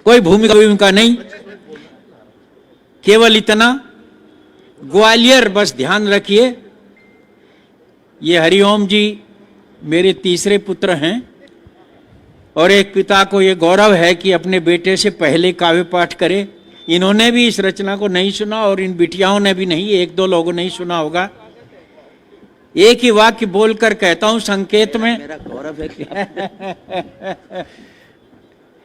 कोई भूमिका नहीं, केवल इतना, ग्वालियर बस ध्यान रखिए। ये हरिओम जी मेरे तीसरे पुत्र हैं और एक पिता को ये गौरव है कि अपने बेटे से पहले काव्य पाठ करे। इन्होंने भी इस रचना को नहीं सुना और इन बिटियाओं ने भी नहीं, एक दो लोगों ने नहीं सुना होगा। एक ही वाक्य बोलकर कहता हूं संकेत में, मेरा गौरव है क्या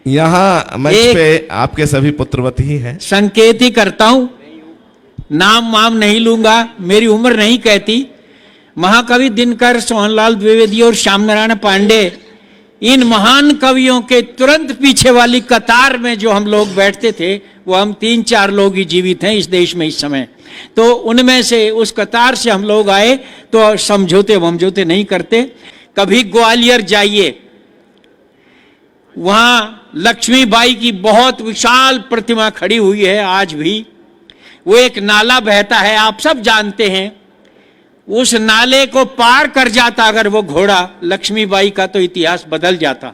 यहाँ मंच पे आपके सभी पुत्रवती ही हैं। संकेत ही करता हूं, नाम वाम नहीं लूंगा, मेरी उम्र नहीं कहती। महाकवि दिनकर, सोहनलाल द्विवेदी और श्याम नारायण पांडे, इन महान कवियों के तुरंत पीछे वाली कतार में जो हम लोग बैठते थे, वो हम 3-4 लोग ही जीवित हैं इस देश में इस समय। तो उनमें से, उस कतार से हम लोग आए, तो समझौते वमझौते नहीं करते। कभी ग्वालियर जाइए, वहां लक्ष्मीबाई की बहुत विशाल प्रतिमा खड़ी हुई है आज भी। वो एक नाला बहता है, आप सब जानते हैं। उस नाले को पार कर जाता अगर वो घोड़ा लक्ष्मीबाई का, तो इतिहास बदल जाता।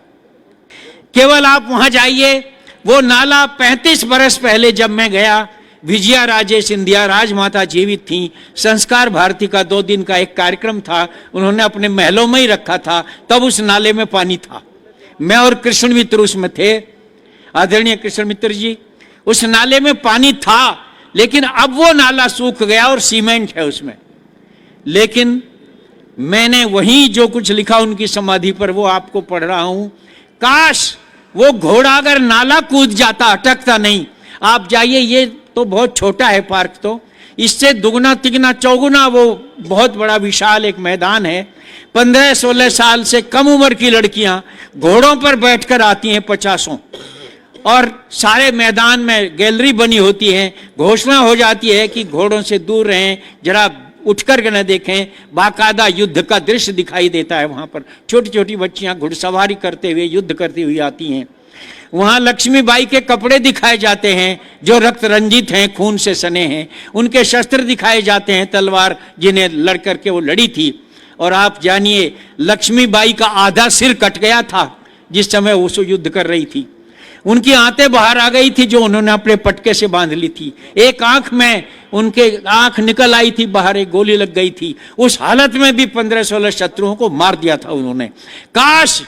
केवल आप वहां जाइए, वो नाला 35 बरस पहले जब मैं गया, विजया राजे सिंधिया राजमाता जीवित थी। संस्कार भारती का 2 दिन का एक कार्यक्रम था, उन्होंने अपने महलों में ही रखा था, तब उस नाले में पानी था। मैं और कृष्ण मित्र उसमें थे, आदरणीय कृष्ण मित्र जी। उस नाले में पानी था, लेकिन अब वो नाला सूख गया और सीमेंट है उसमें। लेकिन मैंने वहीं जो कुछ लिखा उनकी समाधि पर, वो आपको पढ़ रहा हूं। काश वो घोड़ा अगर नाला कूद जाता, अटकता नहीं। आप जाइए, ये तो बहुत छोटा है पार्क, तो इससे दुगना तिगना चौगुना वो बहुत बड़ा विशाल एक मैदान है। 15-16 साल से कम उम्र की लड़कियां घोड़ों पर बैठकर आती हैं 50, और सारे मैदान में गैलरी बनी होती है। घोषणा हो जाती है कि घोड़ों से दूर रहें, जरा उठकर के न देखें। बाकायदा युद्ध का दृश्य दिखाई देता है वहां पर। छोटी छोटी बच्चियां घुड़सवारी करते हुए, युद्ध करती हुई आती हैं। वहां लक्ष्मीबाई के कपड़े दिखाए जाते हैं जो रक्त रंजित हैं, खून से सने हैं। उनके शस्त्र दिखाए जाते हैं, तलवार जिन्हें लड़ करके वो लड़ी थी। और आप जानिए, लक्ष्मीबाई का आधा सिर कट गया था जिस समय वो युद्ध कर रही थी। उनकी आंतें बाहर आ गई थी जो उन्होंने अपने पटके से बांध ली थी। एक आंख में उनके आंख निकल आई थी बाहर, एक गोली लग गई थी। उस हालत में भी 15-16 शत्रुओं को मार दिया था उन्होंने। काश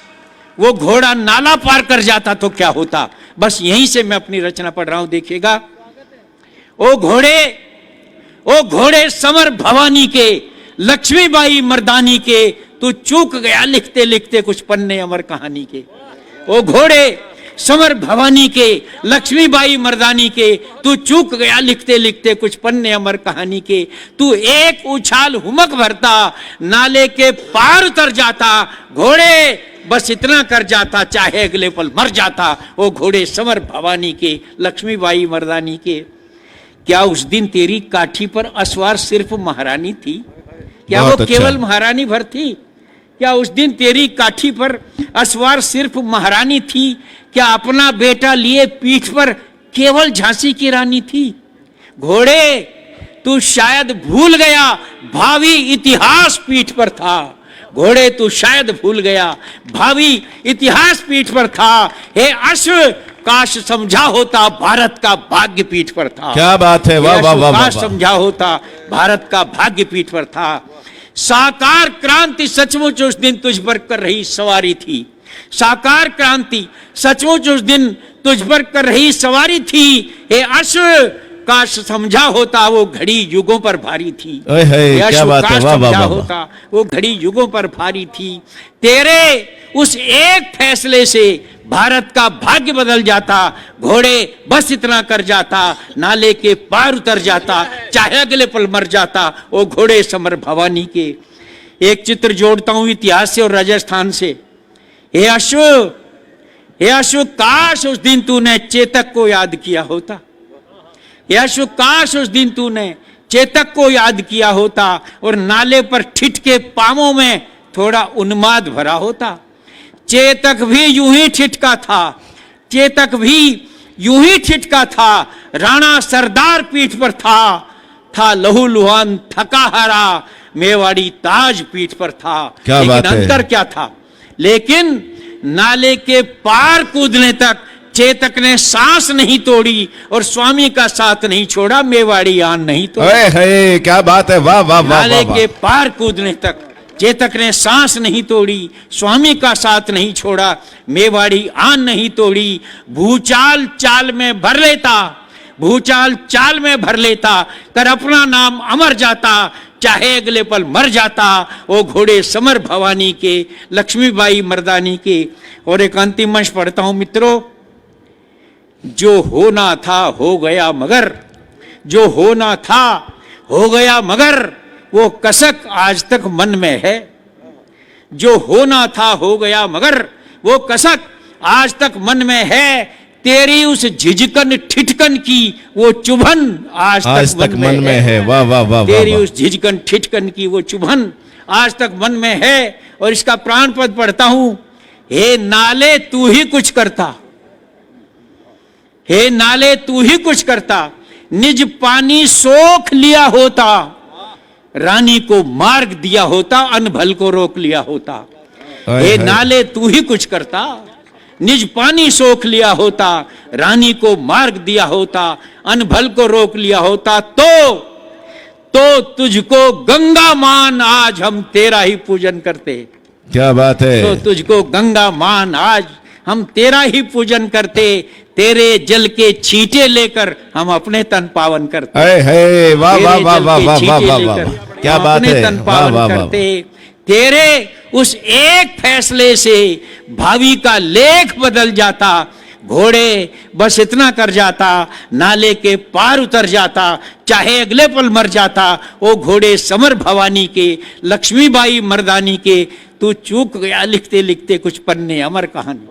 वो घोड़ा नाला पार कर जाता तो क्या होता। बस यहीं से मैं अपनी रचना पढ़ रहा हूं, देखिएगा। ओ घोड़े समर भवानी के, लक्ष्मीबाई मर्दानी के, तू चूक गया लिखते लिखते कुछ पन्ने अमर कहानी के। ओ घोड़े समर भवानी के, लक्ष्मीबाई मर्दानी के, तू चूक गया लिखते लिखते कुछ पन्ने अमर कहानी के। तू एक उछाल हुमक भरता, नाले के पार उतर जाता। घोड़े बस इतना कर जाता, चाहे अगले पल मर जाता। ओ घोड़े समर भवानी के, लक्ष्मीबाई मर्दानी के। क्या उस दिन तेरी काठी पर असवार सिर्फ महारानी थी? क्या वो केवल महारानी भर थी? क्या उस दिन तेरी काठी पर असवार सिर्फ महारानी थी? क्या अपना बेटा लिए पीठ पर केवल झांसी की रानी थी? घोड़े तू शायद भूल गया, भावी इतिहास पीठ पर था। घोड़े तू शायद भूल गया, भावी इतिहास पीठ पर था। हे अश्व काश समझा होता, भारत का भाग्य पीठ पर था। क्या बात है, वाह वाह वाह। काश समझा होता, भारत का भाग्य पीठ पर था। साकार क्रांति सचमुच उस दिन तुझ पर कर रही सवारी थी। साकार क्रांति सचमुच उस दिन तुझ पर कर रही सवारी थी। हे अश्व काश समझा होता, वो घड़ी युगों पर भारी थी। क्या बात है, वाह वाह वाह। होता, वो घड़ी युगों पर भारी थी। तेरे उस एक फैसले से भारत का भाग्य बदल जाता। घोड़े बस इतना कर जाता, नाले के पार उतर जाता, चाहे अगले पल मर जाता। वो घोड़े समर भवानी के। एक चित्र जोड़ता हूं इतिहास से और राजस्थान से। हे अश्व काश उस दिन तूने चेतक को याद किया होता। हे अश्व काश उस दिन तूने चेतक को याद किया होता और नाले पर ठिठके पांवों में थोड़ा उन्माद भरा होता। चेतक भी यूं ही ठिठका था, चेतक भी यूं ही ठिठका था। राणा सरदार पीठ पर था लहू लुहान थका हारा, मेवाड़ी ताज पीठ पर था। लेकिन अंतर क्या था? लेकिन नाले के पार कूदने तक चेतक ने सांस नहीं तोड़ी और स्वामी का साथ नहीं छोड़ा, मेवाड़ी आन नहीं तोड़ी। है क्या बात है, वाह वाह वाह नाले वाह के पार कूदने तक चेतक ने सांस नहीं तोड़ी, स्वामी का साथ नहीं छोड़ा, मेवाड़ी आन नहीं तोड़ी। भूचाल चाल में भर लेता, भूचाल चाल में भर लेता, कर अपना नाम अमर जाता, चाहे अगले पल मर जाता। वो घोड़े समर भवानी के, लक्ष्मीबाई मर्दानी के। और एक अंतिम अंश पढ़ता हूं मित्रों। जो होना था हो गया मगर, जो होना था हो गया मगर, वो कसक आज तक मन में है। जो होना था हो गया मगर, वो कसक आज तक मन में है। तेरी उस झिझकन ठिठकन की वो चुभन आज तक मन में है। वाह वाह वाह। तेरी उस झिझकन ठिठकन की वो चुभन आज तक मन में है। और इसका प्राण पद पढ़ता हूं। हे नाले तू ही कुछ करता, हे नाले तू ही कुछ करता, निज पानी सोख लिया होता, रानी को मार्ग दिया होता, अनभल को रोक लिया होता। हे नाले तू ही कुछ करता, निज पानी सोख लिया होता, रानी को मार्ग दिया होता, अनभल को रोक लिया होता। तो तुझको गंगा मान आज हम तेरा ही पूजन करते। क्या बात है। तो तुझको गंगा मान आज हम तेरा ही पूजन करते। तेरे जल के छींटे लेकर हम अपने तन पावन करते। है वाह वाह वाह वाह वाह वाह वाह, क्या बात है। तन पावन करते। तेरे उस एक फैसले से भावी का लेख बदल जाता। घोड़े बस इतना कर जाता, नाले के पार उतर जाता, चाहे अगले पल मर जाता। वो घोड़े समर भवानी के, लक्ष्मीबाई मर्दानी के। तू चूक गया लिखते लिखते कुछ पन्ने अमर कहानी।